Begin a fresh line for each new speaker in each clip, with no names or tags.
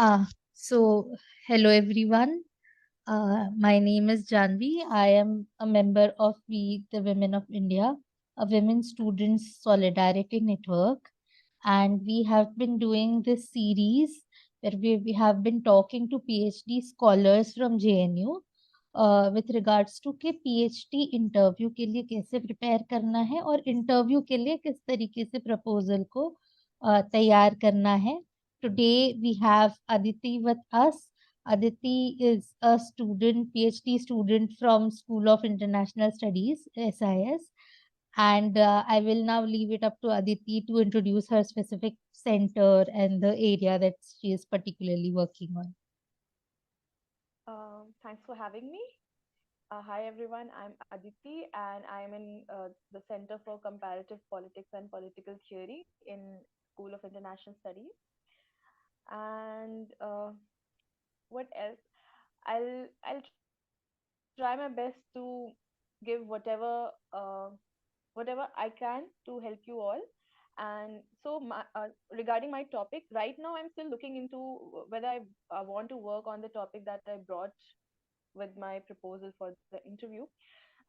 So hello everyone. My name is Janvi. I am a member of We the Women of India, a women students solidarity network, and we have been doing this series where we have been talking to PhD scholars from JNU with regards to कि PhD interview के लिए कैसे prepare करना है और interview के लिए किस तरीके से प्रपोजल को तैयार करना है. Today we have Aditi with us. Aditi is a student, PhD student from School of International Studies, SIS. And I will now leave it up to Aditi to introduce her specific center and the area that she is particularly working on.
Thanks for having me. Hi everyone, I'm Aditi and I'm in the Center for Comparative Politics and Political Theory in School of International Studies. And what else? I'll try my best to give whatever I can to help you all. And so, regarding my topic, right now I'm still looking into whether I want to work on the topic that I brought with my proposal for the interview.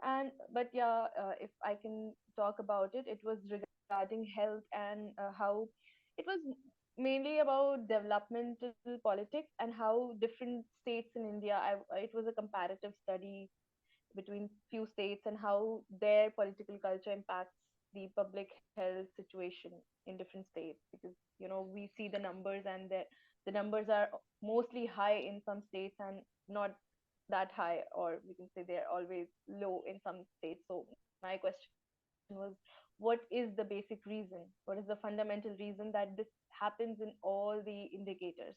And but yeah, if I can talk about it, it was regarding health and how it was mainly about developmental politics and how different states in India. It was a comparative study between few states and how their political culture impacts the public health situation in different states, because we see the numbers, and the numbers are mostly high in some states and not that high, or we can say they're always low in some states. So my question was, what is the basic reason, what is the fundamental reason that this happens in all the indicators?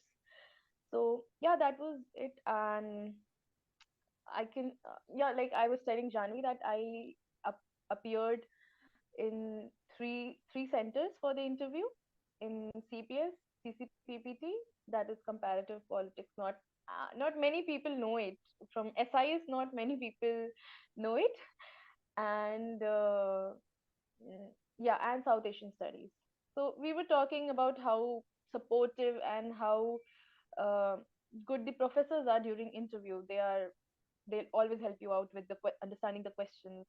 So yeah, that was it. And I can yeah, like I was telling Janvi that I appeared in three centers for the interview, in CPS, CCPPT, that is comparative politics. Not many people know it. From SIS, not many people know it. And yeah, and South Asian studies. So we were talking about how supportive and how uh, good the professors are during interview. They'll always help you out with the understanding the questions,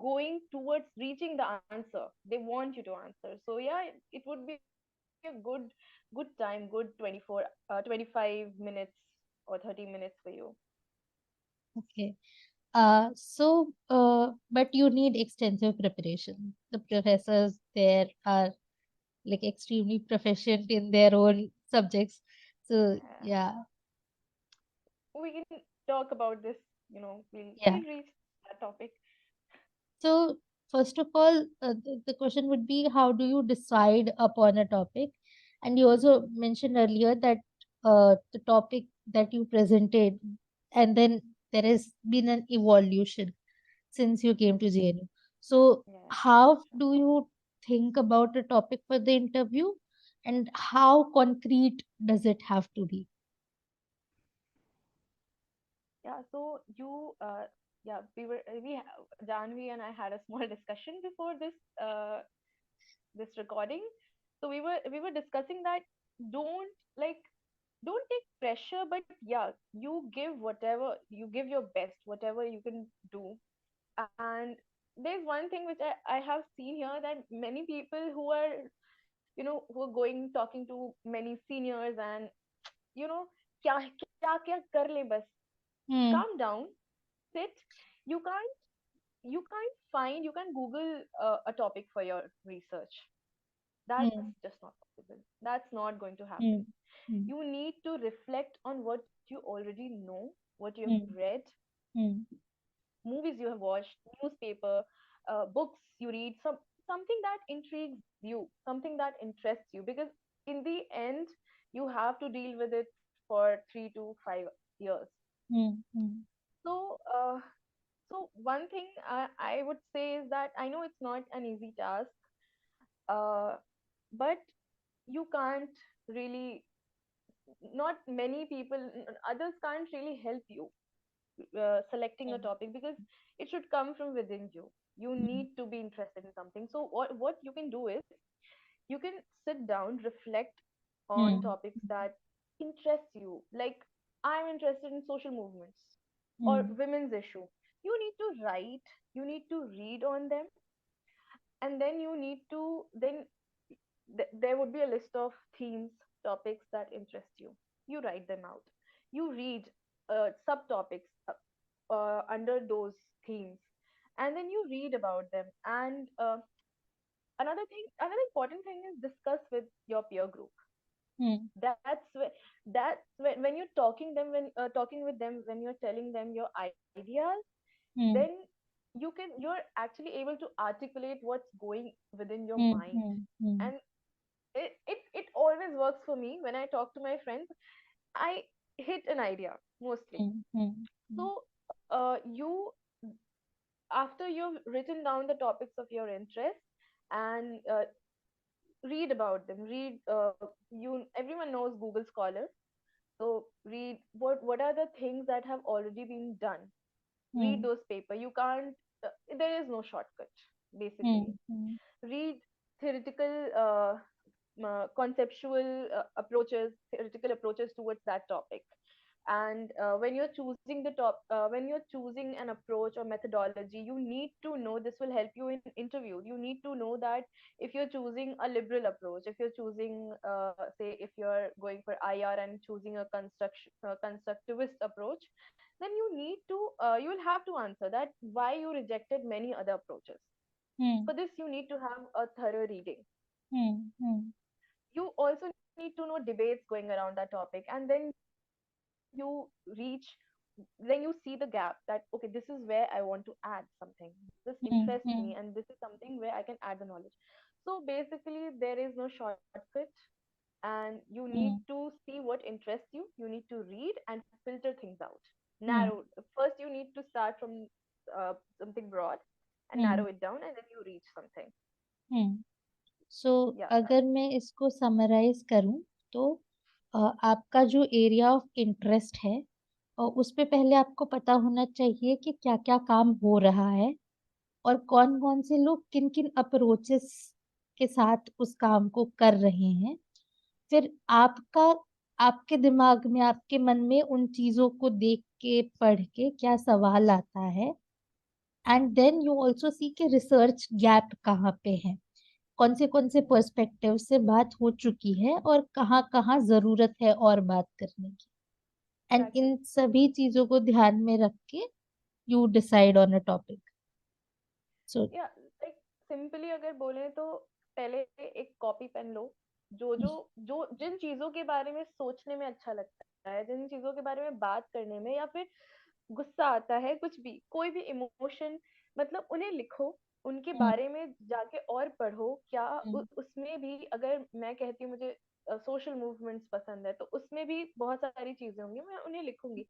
going towards reaching the answer they want you to answer. So yeah, it would be a good time, good 25 minutes or 30 minutes for you.
Okay. But you need extensive preparation. The professors there are like extremely proficient in their own subjects. So
Yeah.
yeah,
We can talk about this,
yeah.
we'll reach that topic.
So first of all, the question would be, how do you decide upon a topic? And you also mentioned earlier that the topic that you presented, and then there has been an evolution since you came to JNU. So
Yeah,
how
sure.
do you think about a topic for the interview, and how concrete does it have to be?
Yeah, so yeah, Janvi and I had a small discussion before this recording. So we were discussing that, don't like don't take pressure, but yeah, you give whatever, you give your best, whatever you can do. And there's one thing which I have seen here, that many people who are going talking to many seniors, and you know kya kya kya kar le bas,
Hmm.
calm down, sit. You can't you can't find, you can Google a topic for your research. That's
Hmm.
just not possible. That's not going to happen.
Hmm. Hmm.
You need to reflect on what you already know, what you have
Hmm.
read,
Hmm.
movies you have watched, newspaper, books you read, something that intrigues you, something that interests you, because in the end you have to deal with it for 3 to 5 years.
Hmm. Hmm.
So one thing I would say is that I know it's not an easy task, uh, but you can't really, not many people, others can't really help you selecting a
Hmm.
topic, because it should come from within you. You
Hmm.
need to be interested in something. So what you can do is, you can sit down, reflect on
Hmm.
topics that interests you. Like, I'm interested in social movements or
Hmm.
women's issue. You need to write, you need to read on them, and then you need to then there would be a list of themes, topics that interest you. You write them out. You read subtopics under those themes, and then you read about them. And another important thing is discuss with your peer group.
Hmm.
That's when you're talking with them, when you're telling them your ideas, then
Hmm.
you're actually able to articulate what's going within your
Hmm.
mind.
Hmm. Hmm.
And it always works for me when I talk to my friends. I hit an idea mostly.
Hmm. Hmm.
So you after you've written down the topics of your interest and read about them, read you everyone knows Google Scholar. So read what are the things that have already been done. Read
Hmm.
those paper. You can't there is no shortcut,
Hmm.
basically.
Hmm.
Read theoretical conceptual theoretical approaches towards that topic. And when you're choosing an approach or methodology, you need to know, this will help you in interview. You need to know that if you're choosing a liberal approach, if you're choosing say if you're going for IR and choosing a constructivist approach, then you will have to answer that why you rejected many other approaches.
Hmm.
For this, you need to have a thorough reading.
Hmm. Hmm.
You also need to know debates going around that topic, and you reach then you see the gap that, okay, this is where I want to add something. This
Hmm.
interests me,
Hmm.
and this is something where I can add the knowledge. So basically, there is no shortcut, and you need
Hmm.
to see what interests you. You need to read and filter things out.
Hmm.
Narrow. First, you need to start from something broad and narrow
Hmm.
it down, and then you reach something.
Hmm. So
Yeah,
अगर मैं इसको summarise करूं तो आपका जो area of interest है उस पे पहले आपको पता होना चाहिए कि क्या क्या काम हो रहा है और कौन कौन से लोग किन किन अप्रोचेस के साथ उस काम को कर रहे हैं। फिर आपका आपके दिमाग में आपके मन में उन चीजों को देख के पढ़ के क्या सवाल आता है and then you also see के रिसर्च गैप कहाँ पे है, कौन से पर्सपेक्टिव से बात हो चुकी है और कहाँ कहाँ जरूरत है और बात करने की। And
exactly.
इन सभी चीजों को ध्यान में रख के you decide on a topic. So
yeah like simply अगर बोले तो पहले एक कॉपी पेन लो। जो जो जो जिन चीजों के बारे में सोचने में अच्छा लगता है, जिन चीजों के बारे में बात करने में, या फिर गुस्सा आता है, कुछ भी कोई भी इमोशन, मतलब उन्हें लिखो। उनके बारे में जाके और पढ़ो। क्या उसमें भी, अगर मैं कहती हूँ मुझे सोशल मूवमेंट्स पसंद है, तो उसमें भी बहुत सारी चीजें होंगी, मैं उन्हें लिखूंगी।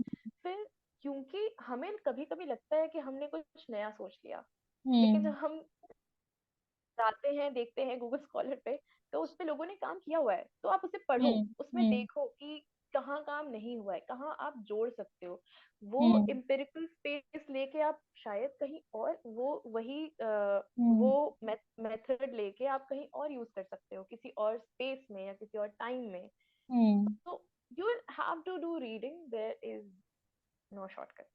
फिर क्योंकि हमें कभी कभी लगता है कि हमने कुछ नया सोच लिया, लेकिन जब हम जाते हैं देखते हैं गूगल स्कॉलर पे, तो उस पे लोगों ने काम किया हुआ है। तो आप उसे पढ़ो, उसमें देखो कि कहाँ काम नहीं हुआ है, कहाँ आप जोड़ सकते हो। वो एम्पिरिकल स्पेस लेके आप शायद कहीं और वो मेथड लेके आप कहीं और यूज कर सकते हो, किसी और स्पेस में या किसी और टाइम में। तो you will have to do reading. There is no shortcut.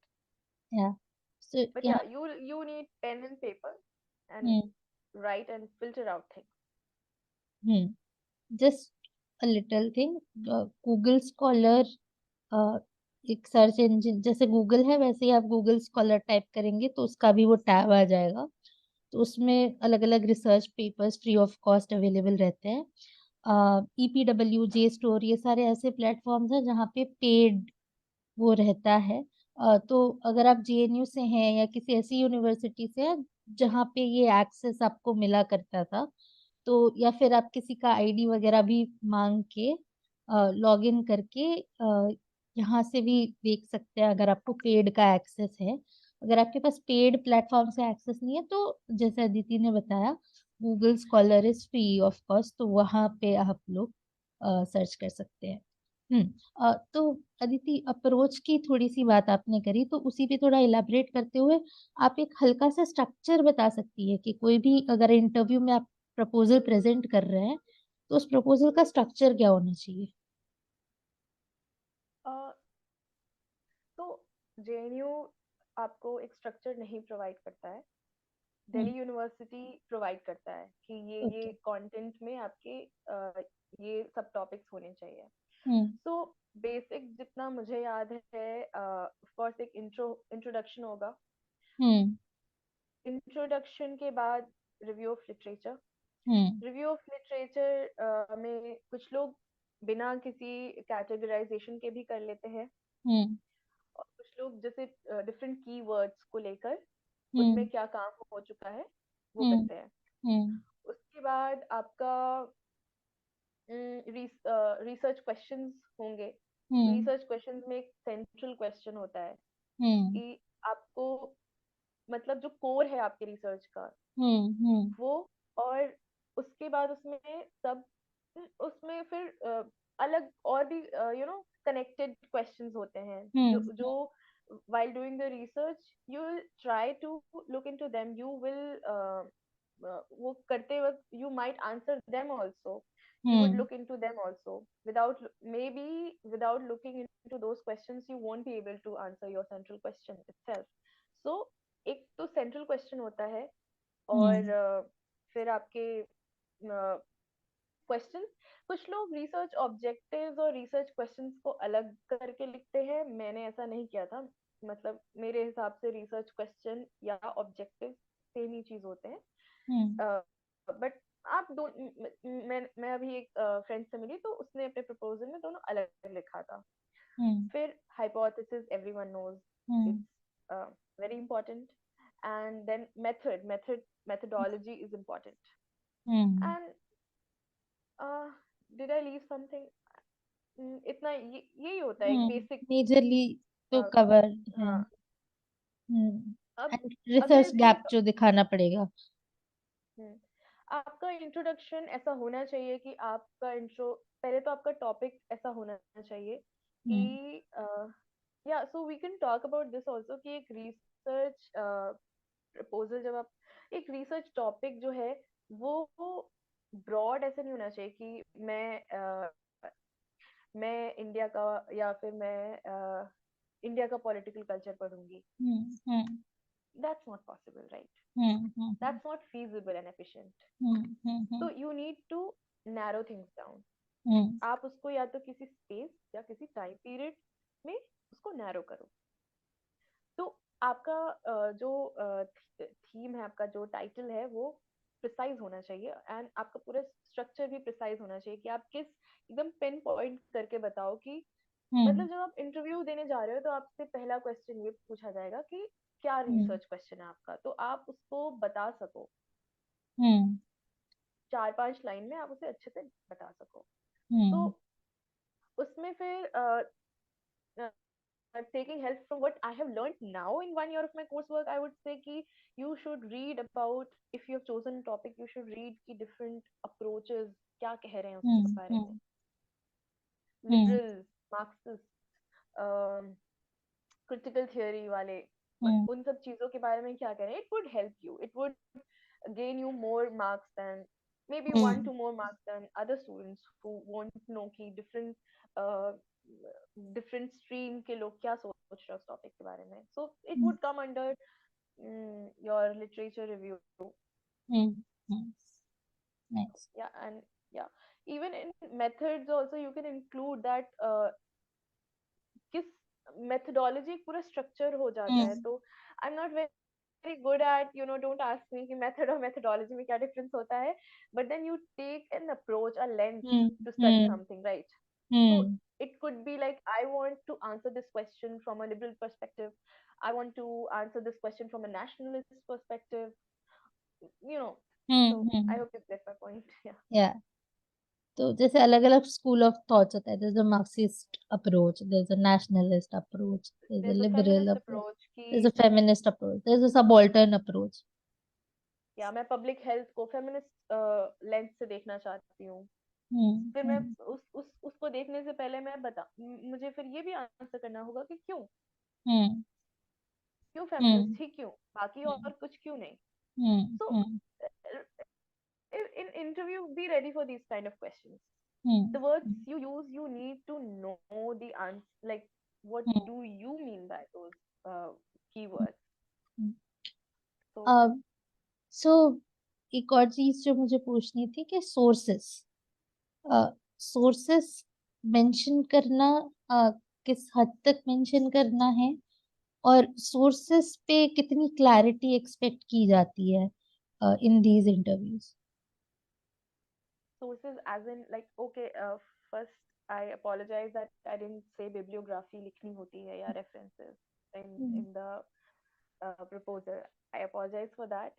या सो
But yeah,
यहाँ
you need pen and paper and write and filter out things.
Just a little thing, Google scholar एक search engine जैसे Google है वैसे ही आप Google scholar type करेंगे तो उसका भी वो टैब आ जाएगा। तो उसमें अलग अलग research papers free of cost available रहते हैं। ईपीडब्ल्यू जे स्टोर ये सारे ऐसे प्लेटफॉर्म्स हैं जहाँ पे पेड वो रहता है। तो अगर आप जेएनयू से हैं या किसी ऐसी यूनिवर्सिटी से हैं जहाँ पे ये एक्सेस आपको मिला करता था, तो या फिर आप किसी का आईडी वगैरह भी मांग के लॉग इन करके यहाँ से भी देख सकते हैं अगर आपको पेड का एक्सेस है। अगर आपके पास पेड प्लेटफॉर्म से एक्सेस नहीं है तो जैसे अदिति ने बताया Google scholar is free of cost, तो वहाँ पे आप लोग सर्च कर सकते हैं। तो अदिति अप्रोच की थोड़ी सी बात आपने करी तो उसी पे थोड़ा इलाबरेट करते हुए आप एक हल्का सा स्ट्रक्चर बता सकती है कि कोई भी अगर इंटरव्यू में आप प्रपोजल प्रेजेंट कर रहे हैं तो उस प्रपोजल का स्ट्रक्चर क्या होना चाहिए।
अ, तो जेएनयू आपको एक स्ट्रक्चर नहीं प्रोवाइड करता है।
हम्म।
दिल्ली यूनिवर्सिटी प्रोवाइड करता है कि ये
ओके।
कंटेंट में आपके ये सब टॉपिक्स होने चाहिए।
हम्म।
सो बेसिक जितना मुझे याद है, ऑफ कोर्स एक इंट्रोडक्शन होगा।
हम्म।
इंट्रोडक्शन के बाद review of literature.
Hmm.
Review of literature में कुछ लोग बिना किसी कैटेगराइजेशन के भी कर लेते हैं,
हम्म।
और कुछ लोग जैसे डिफरेंट कीवर्ड्स को लेकर उनमें
हम्म।
क्या काम हो चुका है वो
हम्म।
करते हैं।
हम्म।
उसके बाद आपका रिसर्च क्वेश्चंस होंगे।
हम्म।
रिसर्च क्वेश्चंस में एक सेंट्रल क्वेश्चन होता है
हम्म।
कि आपको मतलब जो कोर है आपके रिसर्च का
हम्म। हम्म।
वो, और उसके बाद उसमें सब उसमें फिर अलग और भी कनेक्टेड क्वेश्चंस होते हैं जो
हम्म।
जो while doing the research you will try to look into them, you will वो करते वक्त you might answer them also, you would
hmm.
look into them also, without maybe without looking into those questions you won't be able to answer your central question itself. So एक तो central question होता है, और
हम्म।
फिर आपके questions. कुछ लोग research objectives और रिसर्च क्वेश्चंस को अलग करके लिखते हैं, मैंने ऐसा नहीं किया था। मतलब मेरे हिसाब से रिसर्च क्वेश्चन या ऑब्जेक्टिव सेम ही चीज होते
हम्म।
हैं। बट आप दो मैं अभी एक फ्रेंड से मिली तो उसने अपने प्रपोजल में दोनों अलग लिखा था।
हम्म।
फिर hypothesis everyone knows,
hmm.
It's very important. And then methodology is important.
Hmm.
And did I leave something? इतना यही होता है एक बेसिक।
मेजरली तो कवर है।
हाँ।
हम्म।
अब
एंड
अगले
रिसर्च
थिंग,
गैप जो दिखाना पड़ेगा।
आपका इंट्रोडक्शन ऐसा होना चाहिए कि आपका इंट्रो, पहले तो आपका टॉपिक ऐसा होना चाहिए
हम्म।
कि या so we can talk about this also कि एक रिसर्च प्रपोजल, जब आप एक रिसर्च टॉपिक जो है वो ब्रॉड ऐसे नहीं होना चाहिए कि मैं इंडिया का, या फिर मैं इंडिया का पॉलिटिकल कल्चर पढ़ूंगी।
Hmm. Hmm.
That's not possible, right?
Hmm. Hmm.
That's not feasible and efficient.
Hmm. Hmm.
तो you need to narrow things down.
Hmm.
आप उसको या तो किसी स्पेस या किसी टाइम पीरियड में उसको नैरो करो। तो आपका जो थीम है, आपका जो टाइटल है वो प्रिसाइज होना चाहिए, एंड आपका पूरा स्ट्रक्चर भी प्रिसाइज होना चाहिए कि आप किस एकदम पिन पॉइंट करके बताओ कि
हम्म।
मतलब जब आप इंटरव्यू देने जा रहे हो तो आपसे पहला क्वेश्चन ये पूछा जाएगा कि क्या
हम्म।
रिसर्च क्वेश्चन है आपका, तो आप उसको बता सको,
हम्म।
4-5 लाइन में आप उसे अच्छे से बता सको। तो
हम्म।
उसमें फिर taking help from what I have learned now in 1 year of my coursework, I would say कि you should read about, if you have chosen a topic, you should read कि different approaches क्या कह रहे हैं उसके
हम्म।
बारे में।
हम्म। हम्म।
Liberal, Marxist, critical theory वाले,
हम्म।
उन सब चीजों के बारे में क्या कह रहे हैं, it would help you, it would gain you more marks than, maybe one
hmm.
to more marks than other students who want to know कि different stream के लोग क्या सोच रहे हैं उस टॉपिक के बारे में, so it would come under your literature review.
Hmm. Nice.
Yeah, and yeah, even in methods also you can include that, किस methodology एक पूरा structure हो जाता है।
हम्म।
तो I'm not very good at, don't ask me कि method और methodology में क्या difference होता है, but then you take an approach, a lens
hmm.
to study
hmm.
something, right? So
hmm.
it could be like, I want to answer this question from a liberal perspective, I want to answer this question from a nationalist perspective, you know. So I
hmm.
hope you get my point. Yeah.
या तो जैसे अलग अलग school of thoughts होता है, there's a Marxist approach, there's a nationalist approach, there's a
There's a
liberal
feminist
approach,
approach
there's
कि,
a feminist approach, there's a subaltern approach.
या मैं पब्लिक हेल्थ को फेमिनिस्ट लेंस से देखना चाहती हूँ।
हम्म।
फिर मैं
हम्म।
उसको देखने से पहले मैं मुझे फिर ये भी आंसर करना होगा कि क्यों,
हम्म।
क्यों
हम्म।
फेमिनिस्ट ही क्यों, बाकी और कुछ क्यों नहीं।
हम्म।
सो
हम्म।
in interview be ready for these kind of questions.
Hmm,
The words you use, you need to know the answer, like what
hmm,
do you mean by those uh, keywords.
Hmm.
So
अब सो एक और चीज जो मुझे पूछनी थी कि sources sources mention करना किस हद तक मेंशन करना है, और सोर्सेस पे कितनी क्लैरिटी एक्सपेक्ट की जाती है in these interviews?
sources as in like okay, first I apologize that I didn't say bibliography लिखनी होती है या references in the proposal. I apologize for that.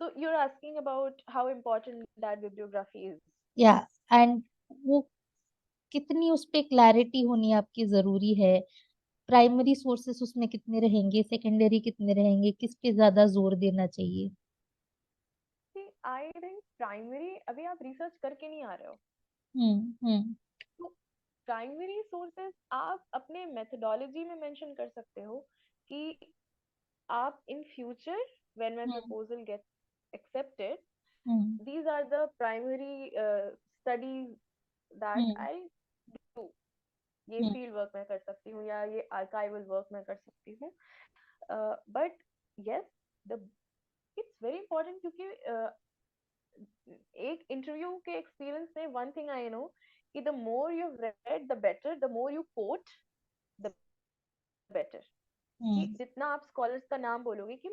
So you're asking about how important that bibliography is.
या and वो कितनी उस पे clarity होनी आपकी जरूरी है? प्राइमरी सोर्सेस उसमें कितने रहेंगे, सेकेंडरी कितने रहेंगे, किस पे ज्यादा जोर देना चाहिए?
See, I think primary अभी आप research करके नहीं आ रहे हो,
हम्म।
तो प्राइमरी सोर्सेज आप अपने मेथोडोलॉजी में मेंशन कर सकते हो कि आप in future when my
hmm.
Proposal gets accepted,
hmm.
these are the primary studies that
hmm.
I do. ये
हम्म।
फील्ड वर्क मैं कर सकती हूँ या ये आर्काइवल वर्क मैं कर सकती हूँ. But yes, the it's very important क्योंकि एक इंटरव्यू के एक्सपीरियंस में वन थिंग आई नो कि the more you read the better, the more you quote the better. कि
हम्म।
जितना आप स्कॉलर्स का नाम बोलोगे कि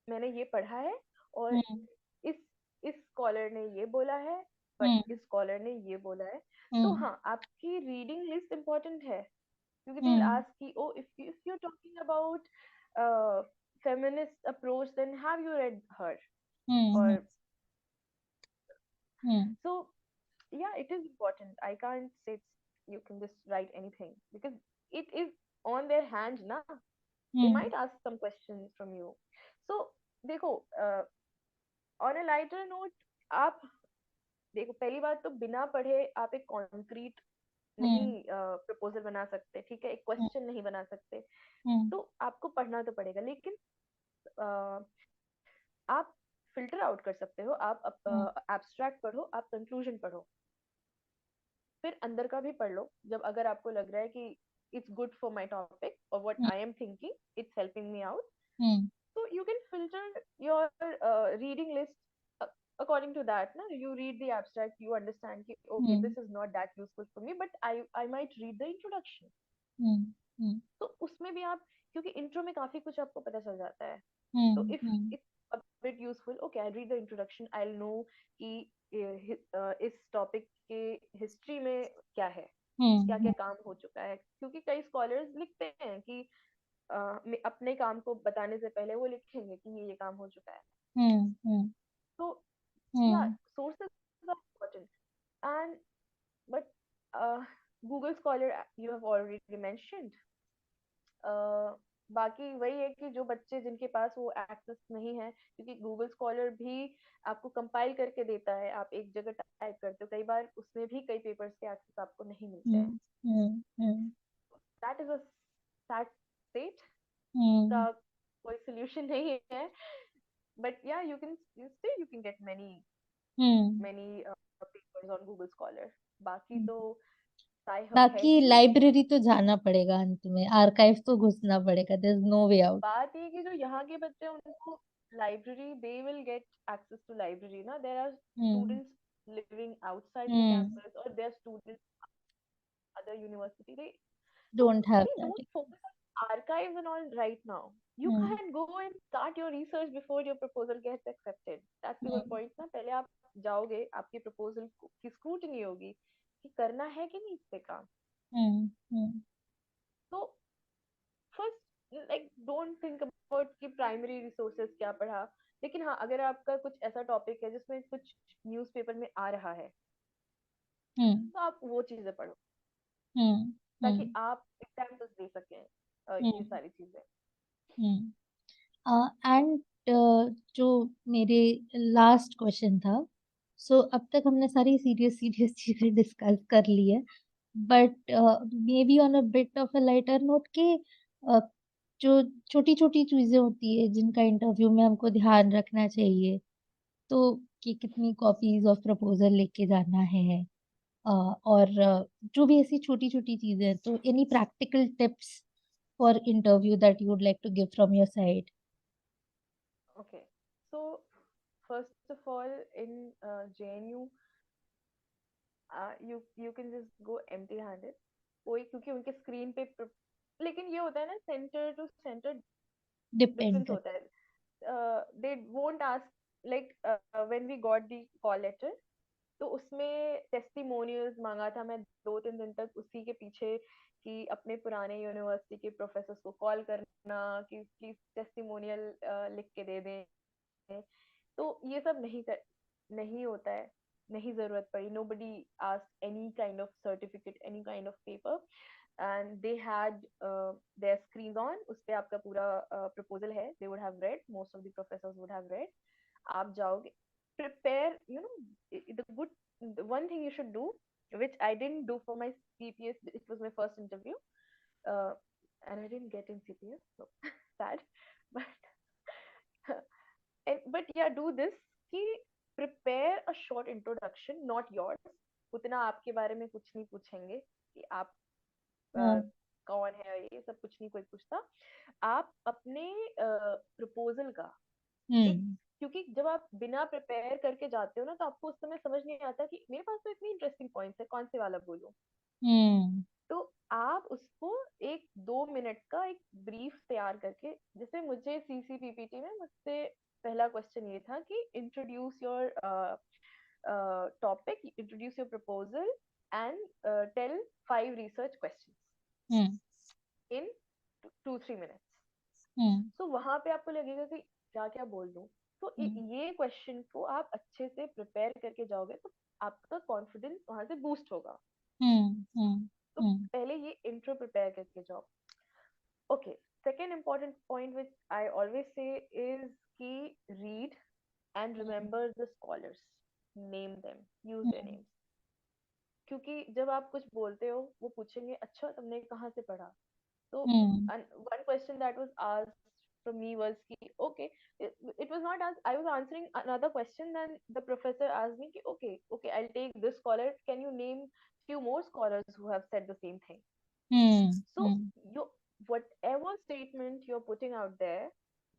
मैंने ये पढ़ा है और
हम्म।
इस इस स्कॉलर ने ये बोला है, बट
हम्म।
इस स्कॉलर ने ये बोला है. तो
हम्म।
हाँ, आपकी रीडिंग लिस्ट इम्पोर्टेंट है क्योंकि दे विल
हम्म।
आस्क कि oh if you are talking about feminist approach, then have you read her?
Hmm.
Or
hmm.
so yeah, it is important. I can't say you can just write anything because it is on their hand na. They
hmm.
might ask some questions from you. So देखो, on a lighter note, आप देखो, पहली बात तो बिना पढ़े आप एक कॉन्क्रीट नहीं
हम्म।
प्रपोजल बना सकते, ठीक है, एक क्वेश्चन नहीं बना सकते.
हम्म।
तो आपको पढ़ना तो पड़ेगा, लेकिन आप फिल्टर आउट कर सकते हो. आप
हम्म।
एब्स्ट्रैक्ट पढ़ो, आप कंक्लूजन पढ़ो, फिर अंदर का भी पढ़ लो जब अगर आपको लग रहा है कि it's good for my topic और what I am thinking, it's helping me out.
Hmm.
So you can filter your reading list according to that. Na? You read the abstract, you understand कि okay,
hmm.
this is not that useful for me, but I might read the introduction.
Hmm. Hmm.
तो उसमें भी आप, क्योंकि intro में काफी कुछ आपको पता चल जाता है. तो
hmm.
If
hmm.
It's a bit useful, okay, I read the introduction, I know कि इस टॉपिक के हिस्ट्री में क्या है, क्या
हम्म।
क्या काम हो चुका है. क्योंकि कई स्कॉलर्स लिखते हैं कि अपने काम को बताने से पहले वो लिखेंगे कि ये काम हो चुका है.
हम्म। हम्म।
तो या
हम्म।
sources are important. And but Google Scholar you have already mentioned. बाकी वही है कि जो बच्चे जिनके पास वो एक्सेस नहीं है, क्योंकि गूगल स्कॉलर भी आपको कंपाइल करके देता है, आप एक जगह टाइप करते हो, कई बार उसमें भी कई पेपर्स के एक्सेस आपको नहीं मिलते हैं.
Hmm. Hmm. Hmm.
That is a sad state.
Hmm.
इसका कोई सोल्यूशन नहीं है. बट या you can get
hmm.
many papers on Google Scholar. बाकी
हम्म।
तो ट्राई है
बाकी
कि
लाइब्रेरी तो जाना पड़ेगा, अंत में आर्काइव तो घुसना पड़ेगा, there is no way out.
बात ये कि जो यहाँ के बच्चे हैं, उनको library, they will get access to library ना. There are
hmm.
Students living outside the
hmm.
campus or they are students other university. So
don't have
see,
दैट।
don't focus on archives and all right now. You
hmm.
can go and start your research before your proposal gets accepted. That's the whole
hmm.
point ना. पहले आप जाओगे, आपकी proposal की scrutiny होगी कि करना है कि नहीं इस पे काम.
हम्म। हम्म।
तो first like don't think about कि प्राइमरी रिसोर्सेज क्या पढ़ा. लेकिन हाँ, अगर आपका कुछ ऐसा टॉपिक है जिसमें कुछ न्यूज़पेपर में आ रहा है,
हम्म।
तो आप वो चीजें पढ़ो
हम्म।
ताकि
हम्म।
आप एग्जाम्पल्स दे सकें, ये
हम्म।
सारी चीजें.
हम्म।
तो
एंड जो मेरे लास्ट क्वेश्चन था, सो अब तक हमने सारी सीरियस सीरियस चीजें डिस्कस कर ली है, but may be on a bit of a lighter note के जो छोटी छोटी चीजें होती है जिनका इंटरव्यू में हमको ध्यान रखना चाहिए, तो कि कितनी कॉपीज ऑफ प्रपोजल लेके जाना है, और जो भी ऐसी छोटी छोटी चीजें हैं, तो any practical tips for interview that you would like to give from your side?
Okay. So first of all, in JNU, you can just go empty handed. कोई क्योंकि उनके स्क्रीन पे लेकिन ये होता है ना, centre to centre
depend
difference
कर।
होता है. They won't ask, like when we got the call letter, तो उसमें टेस्टिमोनियल्स मांगा था. मैं 2-3 दिन तक उसी के पीछे कि अपने पुराने यूनिवर्सिटी के प्रोफेसर्स को कॉल करना कि प्लीज टेस्टिमोनियल लिख के दे दें. तो ये सब नहीं होता है. नहीं जरूरत पड़ी. nobody asked any kind of certificate, any kind of paper, and they had their screens on. उस पे आपका पूरा proposal है. They would have read, most of the professors would have read. आप जाओगे, prepare, the good, the one thing you should do, which I didn't do for my CPS. It was my first interview, uh, and I didn't get in CPS, so sad. But but yeah, do this कि prepare a short introduction, not yours. उतना आपके बारे में कुछ नहीं पूछेंगे कि आप
हाँ।
कौन है, ये सब कुछ नहीं कोई पूछता. आप अपने प्रपोजल का एक,
हम्म।
क्योंकि जब आप बिना प्रिपेयर करके जाते हो ना, तो आपको उस समय समझ नहीं आता कि मेरे पास तो इतनी इंटरेस्टिंग पॉइंट्स है, कौन से वाला बोलूं.
हम्म।
तो आप उसको 1-2 मिनट का एक ब्रीफ तैयार करके, जैसे मुझे CCPPT में मुझसे पहला क्वेश्चन ये था कि introduce your topic, introduce your proposal, and tell 5 research questions
hmm.
In 2-3 minutes.
Hmm.
तो वहां पे आपको लगेगा कि क्या क्या बोल दूं. तो
हम्म।
ये क्वेश्चन को आप अच्छे से प्रिपेयर करके जाओगे तो आपका कॉन्फिडेंस वहां से बूस्ट होगा.
हम्म। हम्म।
तो
हम्म।
पहले ये इंट्रो प्रिपेयर करके जाओ. Okay. Second important point which I always say is कि read and remember the scholars, name them, use their names. क्योंकि जब आप कुछ बोलते हो वो पूछेंगे अच्छा तुमने कहाँ से पढ़ा. So,
hmm.
and one question that was asked from me was ki, okay, it was not as I was answering another question, then the professor asked me ki, okay, okay, I'll take this scholar. Can you name few more scholars who have said the same thing?
Hmm.
So,
hmm.
you whatever statement you're putting out there,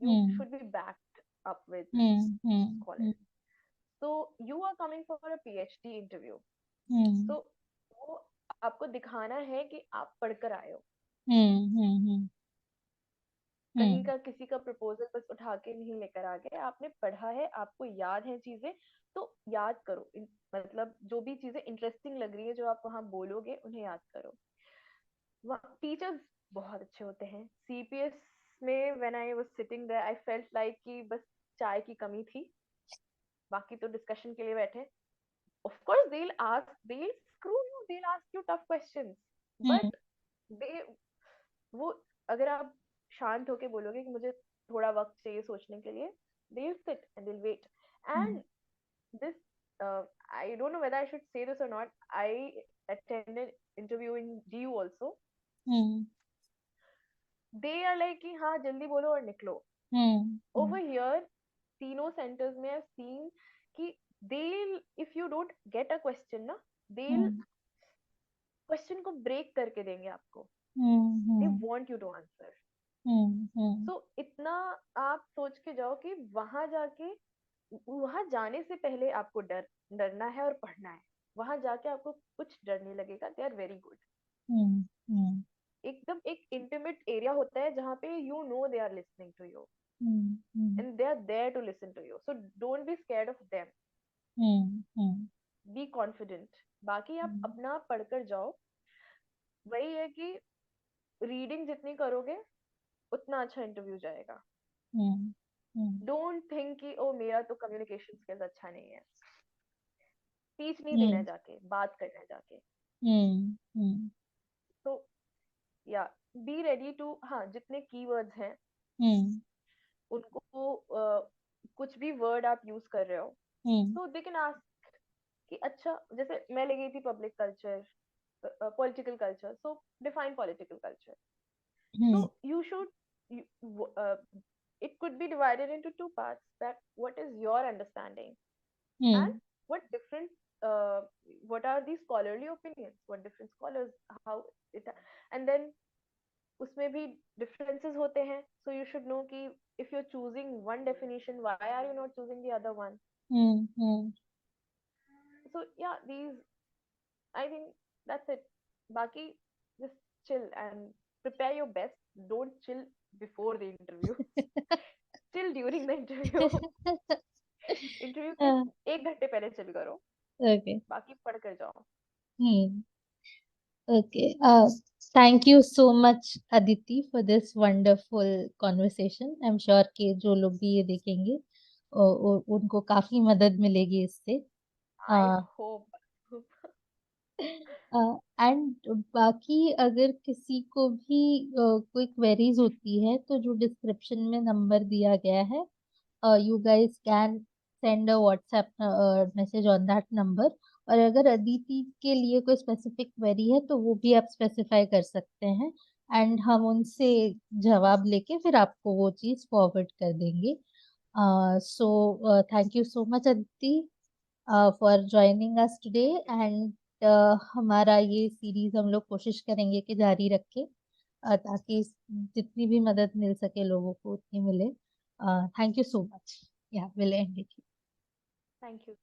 you
hmm.
should be backed up with
hmm. Hmm.
scholars. So, you are coming for a PhD interview.
Hmm.
So, वो आपको दिखाना है कि आप पढ़कर आए हो.
हम्म। हम्म।
कहीं
हम्म।
का किसी का प्रपोजल बस उठा के नहीं लेकर आ गए. आपने पढ़ा है, आपको याद है चीजें, तो याद करो. मतलब जो भी चीजें इंटरेस्टिंग लग रही है जो आप वहां बोलोगे उन्हें याद करो. टीचर्स बहुत अच्छे होते हैं. CPS में when I was sitting there I felt like कि बस चाय की कमी थी. बाकी तो डिस्कशन के लिए बैठे. Of course they'll screw you, they'll ask you tough questions,
hmm.
but they वो अगर आप शांत होके बोलोगे कि मुझे थोड़ा वक्त चाहिए सोचने के लिए, they'll sit and they'll wait.
Hmm.
And this, I don't know whether I should say this or not. I attended interview in DU also.
Hmm.
They are like कि हाँ जल्दी बोलो और निकलो.
हम्म।
Over here, तीनों centers में I've seen कि they'll, if you don't get a question ना, they'll
हम्म।
question को break करके देंगे आपको. They
hmm.
want you to answer.
Hmm.
So इतना आप सोच के जाओ कि वहां जाने से पहले आपको डरना है और पढ़ना है. वहां जाके आपको कुछ डर नहीं लगेगा. They are very good.
Hmm.
एकदम एक इंटीमेट एरिया होता है जहाँ पे you know they are listening to you
hmm.
And they are there to listen to you. So don't be scared of them.
Hmm.
Be confident. बाकी आप
हम्म।
अपना पढ़कर जाओ. वही है कि रीडिंग जितनी करोगे उतना अच्छा इंटरव्यू जाएगा.
हम्म। हम्म।
डोंट थिंक कि ओ मेरा तो कम्युनिकेशन स्किल्स अच्छा नहीं है. स्पीच नहीं देना है
हम्म।
जाके, बात करना है जाके.
हम्म।
तो या बी रेडी टू, हाँ जितने कीवर्ड्स हैं
हम्म।
उनको कुछ भी वर्ड आप यूज कर रहे हो
हम्म।
तो दे कैन आस्क कि अच्छा, जैसे मैं ले गई थी public culture, political culture. So define political culture. So
hmm.
you should, it could be divided into two parts, that what is your understanding and
hmm.
what different what are the scholarly opinions, what different scholars, how it, and then उसमें भी differences होते हैं, so you should know कि if you're choosing one definition, why are you not choosing the other one?
Hmm.
So yeah, these, I think that's it. Baki, just chill and prepare your best. Don't chill before the interview. Chill during the interview. Interview के
Uh,
1 घंटे पहले chill करो,
okay.
बाकी पढ़ कर जाओ.
Hmm. Okay. Thank you so much, Aditi, for this wonderful conversation. I'm sure कि जो लोग भी ये देखेंगे उनको काफी मदद मिलेगी इससे.
I hope.
एंड बाकी अगर किसी को भी कोई क्वेरीज होती है तो जो डिस्क्रिप्शन में नंबर दिया गया है, you guys can send a WhatsApp message on that number. और अगर अदिति के लिए कोई स्पेसिफिक क्वेरी है तो वो भी आप स्पेसिफाई कर सकते हैं, एंड हम उनसे जवाब लेके फिर आपको वो चीज़ फॉरवर्ड कर देंगे. So thank you so much Aditi for joining us today. And हमारा ये सीरीज हम लोग कोशिश करेंगे कि जारी रखें, ताकि जितनी भी मदद मिल सके लोगों को उतनी मिले. Thank you so much. Yeah, we'll end it.
Thank you.